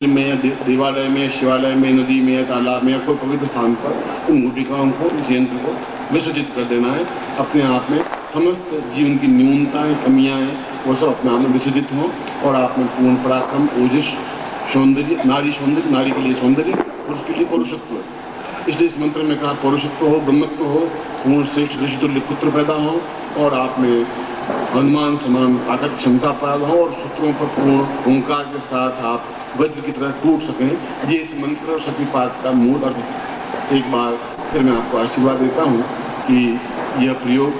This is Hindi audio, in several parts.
में या देवालय में, शिवालय में, नदी में या तालाब में या कोई पवित्र स्थान पर उन गुटिकाओं को, इस यंत्र को विसर्जित कर देना है। अपने आप में समस्त जीवन की न्यूनताएं, कमियां हैं, वो सब अपने आप में विसर्जित हों और आप में पूर्ण पराक्रम, ओजस, सौंदर्य, नारी के लिए सौंदर्य, पुरुष के लिए पौरुषत्व। इसलिए इस मंत्र में कहा पौरुषत्व हो, ब्रह्मत्व हो, पूर्ण श्रेष्ठ ऋषितुल्य पुत्र पैदा हो और आप में हनुमान समान ताकत, क्षमता पैदा हो और शत्रुओं पर पूर्ण ओंकार के साथ आप वज्र की तरह टूट सकें। ये इस मंत्र और शक्तिपात का मूल अर्थ है। एक बार फिर मैं आपको आशीर्वाद देता हूँ कि यह प्रयोग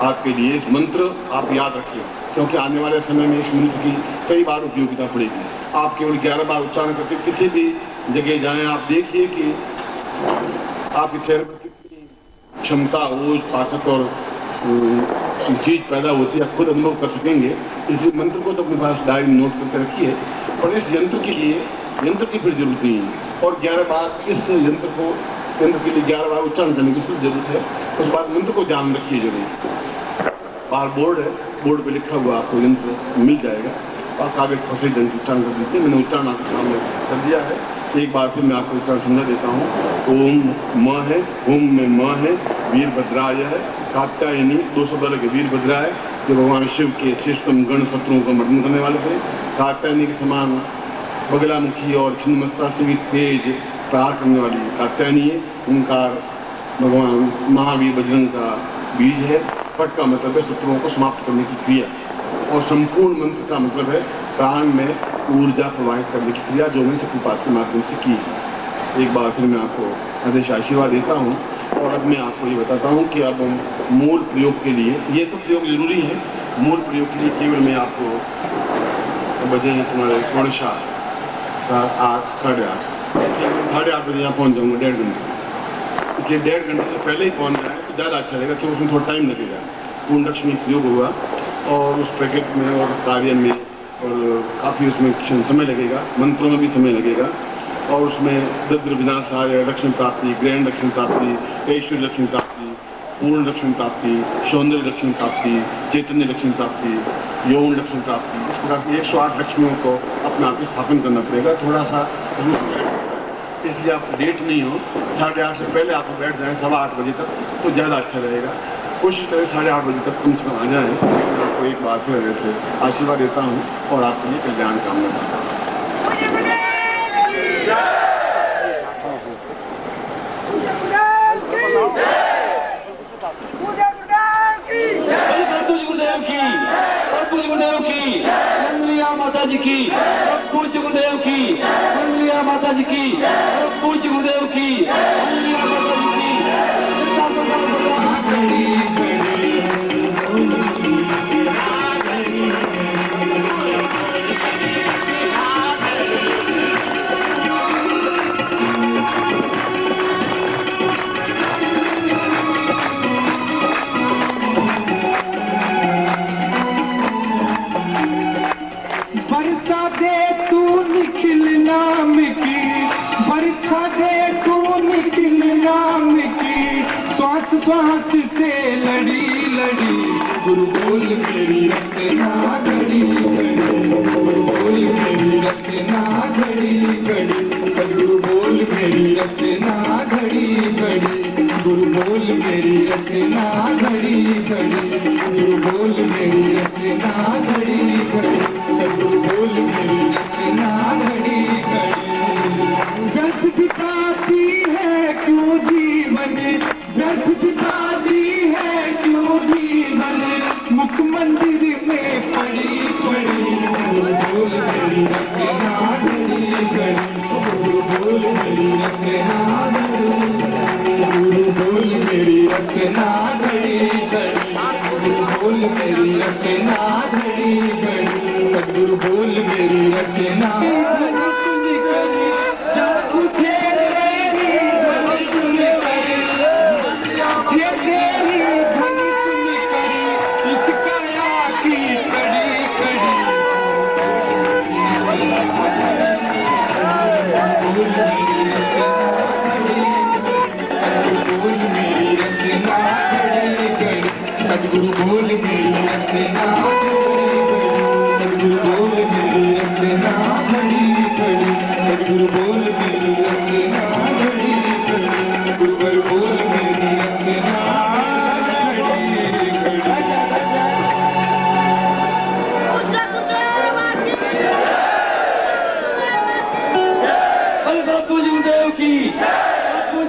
आपके लिए, इस मंत्र आप याद रखिए, क्योंकि आने वाले समय में इस मंत्र की कई बार उपयोगिता पड़ेगी। आप केवल 11 बार उच्चारण करके किसी भी जगह जाएं, आप देखिए कि आपके चेहरे पर कितनी क्षमता, ओज, ताकत और चीज पैदा होती है, आप खुद अनुभव कर सकेंगे। इसलिए मंत्र को तो अपने पास डायरी में नोट करके रखिए और इस यंत्र के लिए, यंत्र की फिर जरूरत नहीं है और 11 बार इस यंत्र के लिए 11 बार उच्चारण करने की जरूरत है। उस बाद मंत्र को ध्यान रखिए जरूर। बाहर बोर्ड है, बोर्ड पे लिखा हुआ आपको यंत्र मिल जाएगा और कागज पर सही ढंग से उच्चारण कर दीजिए। मैंने उच्चारण आपके सामने कर दिया है। एक बार फिर मैं आपको उच्चारण समझा देता हूँ। ओम म है, ओम में म है, वीरभद्राय है, कात्यायनी, 2 शब्द लगे, वीरभद्राय जो भगवान शिव के श्रेष्ठतम गण शत्रुओं का मर्दन करने वाले थे। कात्यायनी के समान बगलामुखी और छिन्नमस्ता से भी तेज प्रहार करने वाली कात्यायनी है। ओंकार भगवान महावीर बजरंग का बीज है। पट का मतलब है शत्रुओं को समाप्त करने की क्रिया और संपूर्ण मंत्र का मतलब है प्राण में ऊर्जा प्रवाहित करने की क्रिया, जो मैंने शक्तिपात के माध्यम से की है। एक बार फिर मैं आपको आदेश आशीर्वाद देता हूँ और अब मैं आपको ये बताता हूँ कि अब हम मूल प्रयोग के लिए, ये सब प्रयोग जरूरी है, मूल प्रयोग के लिए केवल मैं आपको बजे हैं तुम्हारे 8:45, 8:30 बजे यहाँ पहुँच जाऊँगा, 1.5 घंटे। इसलिए 1.5 घंटे से पहले ही पहुँच जाए तो ज़्यादा अच्छा रहेगा, क्योंकि उसमें थोड़ा टाइम लगेगा। पूर्ण लक्ष्मी प्रयोग होगा और उस पैकेट में और कार्य में और काफ़ी उसमें समय लगेगा, मंत्रों में भी समय लगेगा और उसमें दरिद्र विनाशाय, लक्ष्मी प्राप्ति, ग्रहण लक्ष्मी प्राप्ति, ऐश्वर्य लक्ष्मी प्राप्ति, पूर्ण लक्ष्मी प्राप्ति, सौंदर्य लक्ष्मी प्राप्ति, चैतन्य लक्ष्मी प्राप्ति, यौन लक्ष्मी प्राप्ति, इस प्रकार की 108 लक्ष्मियों को अपने आप में स्थापन करना पड़ेगा। थोड़ा सा इसलिए आप लेट नहीं हो, 8:30 से पहले आप बैठ जाएँ 8:15 बजे तक तो ज़्यादा अच्छा रहेगा। कोशिश करें 8:30 बजे तक कम से कम आ जाएँ। आपको एक बार फिर ऐसे आशीर्वाद देता हूँ और आपके लिए कल्याण कामना करता हूँ। माता जी की, पूज्य गुरुदेव की, मंगलिया माता जी की, पूज्य गुरुदेव की, मंगलिया माता जी की। बरसा दे तू निखिल नाम की, बरसा दे तू निखिल नाम की, श्वास श्वास से लड़ी लड़ी, गुरु बोल मेरी रचना घड़ी घड़ी, गुरु बोल मेरी रचना घड़ी घड़ी, सदगुरु बोल मेरी रचना घड़ी घड़ी, गुरु बोल मेरी रचना घड़ी घड़ी, गुरु बोल मेरी रचना घड़ी घड़ी, सदगुरु बोल मेरी रचना घड़ी घड़ी। व्यर्थ बिताती है क्यों जीवन, व्यर्थ बिताती है क्यों जीवन, मुख मंदिर में पड़ी पड़ी, गुरु बोल मेरी रचना घड़ी घड़ी, गुरु बोल मेरी रचना घड़ी, गुरु बोल मेरी रचना घड़ी घड़ी, गुरु बोल मेरी रचना घड़ी घड़ी, सदगुरु बोल मेरी रचना। सुन कर जब उठे तेरी ध्वनि सुन कर, ये तेरी ध्वनि सुन कर, इस काया की कड़ी कड़ी, बोल मेरी रचना घड़ी, बोल मेरी रचना।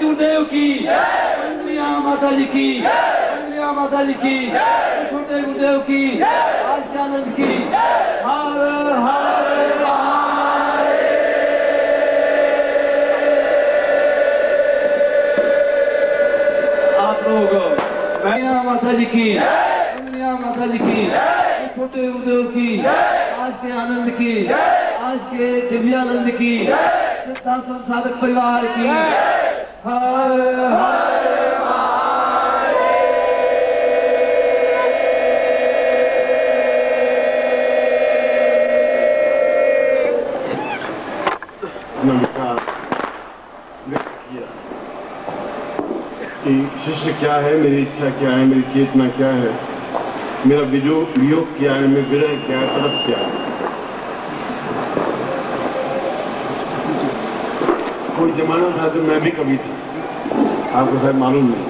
गुरुदेव की, कंडिया माता जी की, कंडिया माता जी की, छोटे गुरुदेव की, आनंद की। हर हर आप लोग कंडिया माता जी की, कंडिया माता जी की, छोटे गुरुदेव की, आज के आनंद की, आज के दिव्यानंद की, सिद्धाश्रम साधक परिवार की। हर हर विचार व्यक्त किया कि शिष्य क्या है, मेरी इच्छा क्या है, मेरी चेतना क्या है, मेरा वियोग क्या है, मेरा विरह क्या है, तड़प क्या है। कोई जमाना था जब मैं भी कवि था, आपको शायद मालूम नहीं,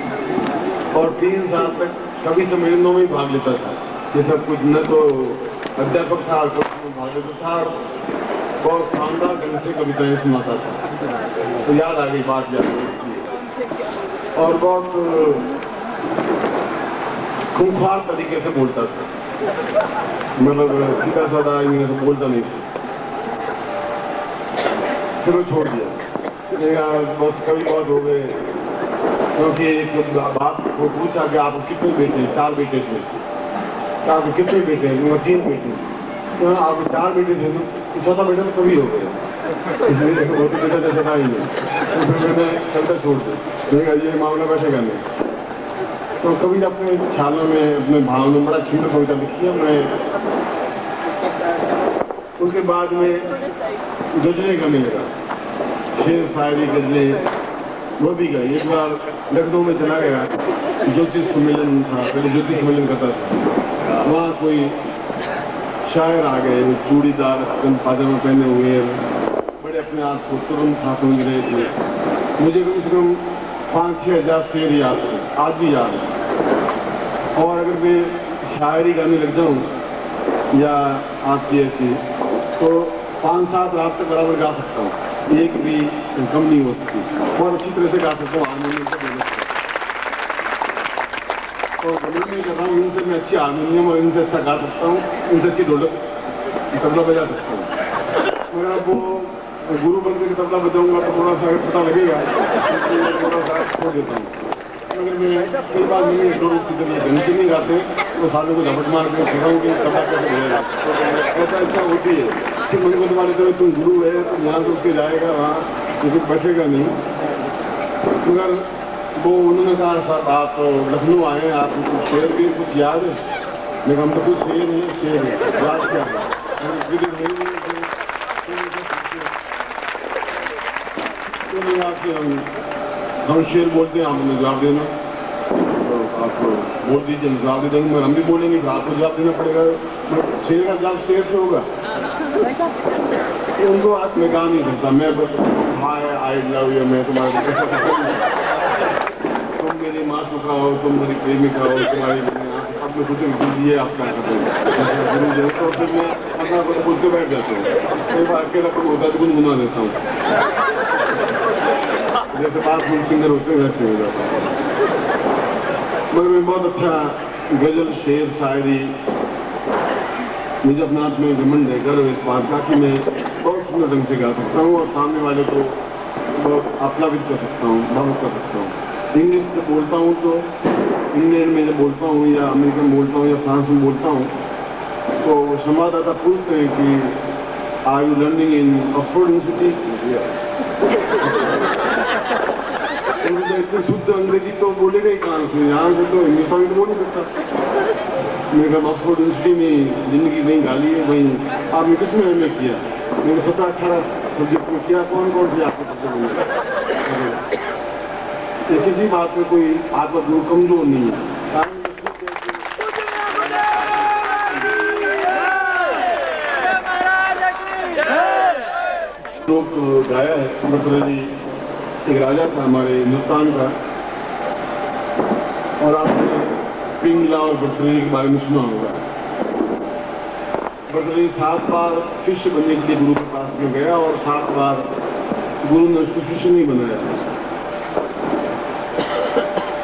और 3 साल तक कवि सम्मेलनों में ही भाग लेता था। ये सब कुछ न तो अध्यापक था, कुछ भाग लेता था, बहुत शानदार ढंग से कविताएं सुनाता था। तो याद आ गई बात याद और बहुत खूंखार तरीके से बोलता था, मतलब सीधा साधा इन्हें से बोलता नहीं था। फिर वो छोड़ दिया, बस कभी बहुत हो गए, क्योंकि एक बाप को पूछा कि आप कितने बेटे हैं? 4 बेटे थे। आप कितने बेटे हैं? 3 बेटे। तो आप 4 बेटे थे तो चौथा बेटा तो कभी हो गया, इसलिए वो तो बेटा जैसा था ही नहीं। तो फिर मैंने चलता छोड़ दिया, ये मामला बैठेगा नहीं। तो कभी अपने ख्यालों में, अपने भाव में बड़ा सुंदर कविता लिखी है मैं। उसके बाद में गजलें गाने लगा, शेर शायरी गजलें वो भी गए। एक बार लखनऊ में चला गया, ज्योतिष सम्मेलन था, पहले ज्योतिष सम्मेलन करता था। वहाँ कोई शायर आ गए, चूड़ीदार पाजामा पहने हुए, बड़े अपने आप को तुरंत था समझ रहे थे। मुझे कम से कम 5-6 हज़ार शेर याद थे, आज भी याद है। और अगर मैं शायरी गाने लग जाऊँ या आपकी ऐसी, तो 5-7 रात तक बराबर गा सकता हूँ, एक भी कम नहीं हो सकती। और अच्छी तरह से गा सकता हूँ, हारमोनियम से बोल सकता हूँ। तो गले में कर रहा हूँ, इनसे मैं अच्छी हारमोनियम और इनसे अच्छा गा सकता हूँ, इनसे अच्छी ढोलक तबला बजा सकता हूँ। मगर अब वो गुरु बन के तबला बजाऊंगा तो थोड़ा सा पता लगेगा, थोड़ा सा छोड़ देता हूँ। मगर मैं कई बार मैंने ढंग से नहीं गाते तो सालों को झपट मार के सिखाऊँ कि तबला कैसे बजेगा। ऐसा अच्छा होती है। फिर मुझे बोलने वाले तो तुम गुरु है, तुम यहाँ से उठ के जाएगा वहाँ, क्योंकि बैठेगा नहीं। मगर वो उन्होंने कहा साहब आप लखनऊ आए हैं, आपको कुछ शेर भी कुछ याद है? लेकिन हम तो कुछ शेर नहीं, शेर है, याद क्या है? हम शेर बोलते हैं, आपने जवाब देना, तो आप बोल दीजिए, हम जवाब दे देंगे। मगर हम भी बोलेंगे तो आपको जवाब देना पड़ेगा। शेर का जवाब शेर से होगा, उनको आज मैं गा नहीं सकता। मैं बस हाय आई लव यू, मैं तुम्हारे, तुम मेरी माँ सुखा हो, तुम मेरी प्रेमिका हो, तुम्हारी अब मैं खुद दीजिए आप क्या करते हैं। तो फिर मैं अपना खुद के बैठ जाता हूँ, कई बार अकेला कम होता है तो गुनगुना देता हूँ, जैसे बाथरूम सिंगर होते हैं वैसे हो जाता है। मगर मैं बहुत अच्छा गजल, शेर, शायरी, मुझे अपने आप में घमंड है, गर्व इस बात का कि मैं बहुत सुंदर ढंग से गा सकता हूँ और सामने वाले को बहुत आप्लावित कर सकता हूँ, भावुक कर सकता हूँ। इंग्लिश में बोलता हूँ तो इंग्लैंड में जब बोलता हूँ या अमेरिका में बोलता हूँ या फ्रांस में बोलता हूँ तो संवाददाता पूछते हैं कि are you learning in Oxford University? इतने शुद्ध अंग्रेजी तो बोलेगा ही कहाँ से, यहाँ से तो हिंदुस्तान में तो बोल नहीं सकता। मेरे घर ऑक्सफोर्ड यूनिवर्सिटी में जिंदगी नहीं गाली है, वहीं आपने किसमें एम ए किया? मैंने 17-18 सब्जेक्ट में किया, कौन कौन सी आपको सब्जेक्ट? किसी बात में कोई आपका गुरु कमजोर नहीं है। लोग गाया है, मतलब एक राजा था हमारे हिंदुस्तान का, और आपने पिंगला और बटरी के बारे में सुना होगा। बटरी 7 बार शिष्य बनने के लिए गुरु के पास में गया और 7 बार गुरु ने उसको शिष्य नहीं बनाया।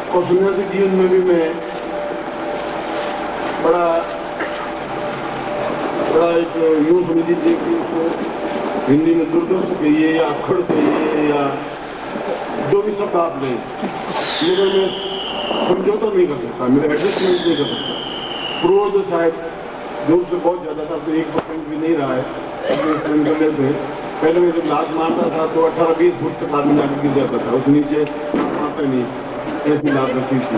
और सन्यासी जीवन में भी मैं बड़ा एक यूं समझ लीजिए कि उसको हिंदी में दुर्दर्श कहिए या अखड़ कहिए या जो भी शब्द आप लें, मगर मैं समझौता नहीं कर सकता, मेरा एडजस्टमेंट नहीं कर सकता। पूर्व जो शायद दूर से बहुत ज्यादा था, तो 1% भी नहीं रहा है। पहले मैं जब लात मारता था तो 18-20 फुट तक आदमी जाकर गिर जाता था, उस नीचे मारता नहीं, ऐसी लात रखी थी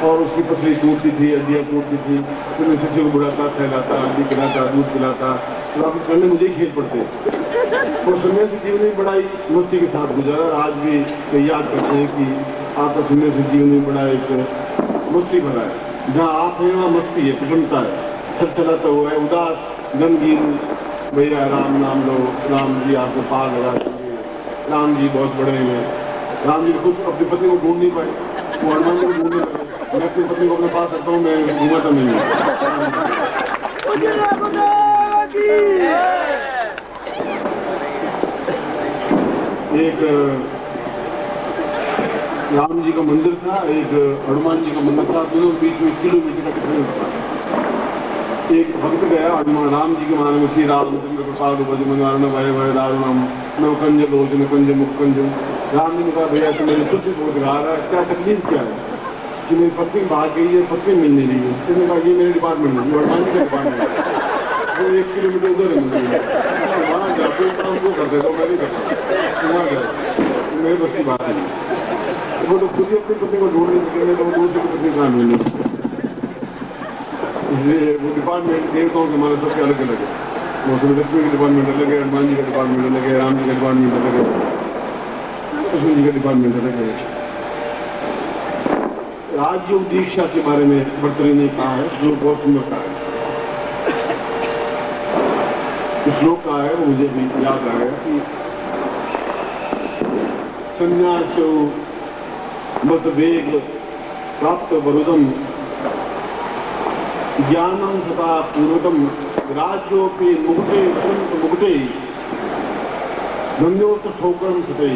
और उसकी पसली टूटती थी, हड्डियाँ टूटती थी, फिर मैं शिशु को बुलाता, फैलाता, हड्डी पिलाता, दूध पिलाता, वापस करने मुझे ही खेल पड़ते। और सन्यासी जीवन में बड़ा ही मस्ती के साथ गुजारा। आज भी तो याद करते हैं कि आपका सन्यासी जीवन में बड़ा एक मस्ती भरा है। जहाँ आप हैं वहाँ मस्ती है, प्रसन्नता है, छलछलाता हुआ है, उदास, गमगीन, भैया राम नाम लो, राम जी आपको पार लगा देंगे, राम जी बहुत बड़े हैं। राम जी खुद अपनी पत्नी को ढूंढ नहीं पाए, वो हनुमान जी को ढूंढने लगे। मैं अपनी पत्नी को अपने पास रखता हूँ, मैं घूमाता नहीं हूँ। एक राम जी का मंदिर था, एक हनुमान जी का मंदिर था, दोनों बीच में किलोमीटर का डिफरेंस था। एक भक्त गया हनुमान राम जी के माने में, श्री रामचंद्र प्रसाद भजमन भय भय दारुणम न कंज लोचन कंज मुख कंज। राम जी ने कहा भैया तो मेरी तुझसे बहुत गा रहा है, क्या तकलीफ क्या है कि मेरी पत्नी भाग गई है, पत्नी मिल नहीं रही है। उसने कहा ये मेरे डिपार्टमेंट है, हनुमान जी का डिपार्टमेंट है, वो 1 किलोमीटर उधर है मंदिर, वहाँ जाते काम वो करते तो मैं नहीं करता, वहाँ गए, मेरे बस की बात है। वो तो खुद ही अपनी पत्नी को ढूंढ नहीं सके, तो दूसरे की पत्नी कहाँ मिलनी। इसलिए वो डिपार्टमेंट देवताओं के हमारे सबके अलग अलग है। मौसम लक्ष्मी का डिपार्टमेंट अलग है, हनुमान जी का डिपार्टमेंट अलग है, राम जी का डिपार्टमेंट अलग है, कृष्ण जी का डिपार्टमेंट अलग है। राजयोग दीक्षा के बारे में भर्तृहरि ने कहा है, जो बहुत सुंदर कहा है। श्लोक का है, वो मुझे भी याद आ गया कि संन्यासो मत वेग प्राप्त वरुदम ज्ञानम सता पूर्वतम राज्योपि मुकुटे वसंत मुकुटे धन्योत ठोकरम सते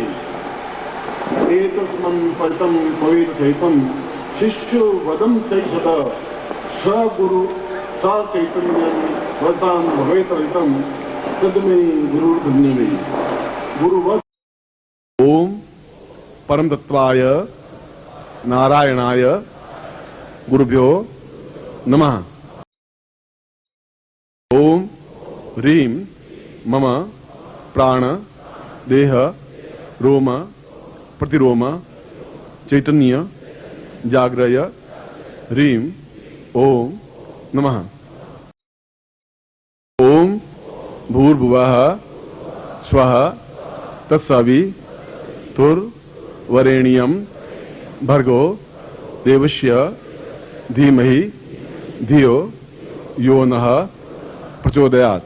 एतस्मन् पठितं पवित्र सहितं शिष्यो वदं सैषत स गुरु स चैतन्यं वदां भवेत रहितं तद्मे गुरुर्धन्यमे गुरुवत्। ओम परम तत्वाय नारायणाय गुरुभ्यो नमः। ओम ह्रीं मम प्राण देह रोम प्रतिरोम चैतन्य जाग्रय ह्रीं ओम नमः। ओम भूर्भुवः स्वः तत्सवितुर्वरेण्यं भर्गो देवस्य धीमहि धियो यो नः प्रचोदयात्।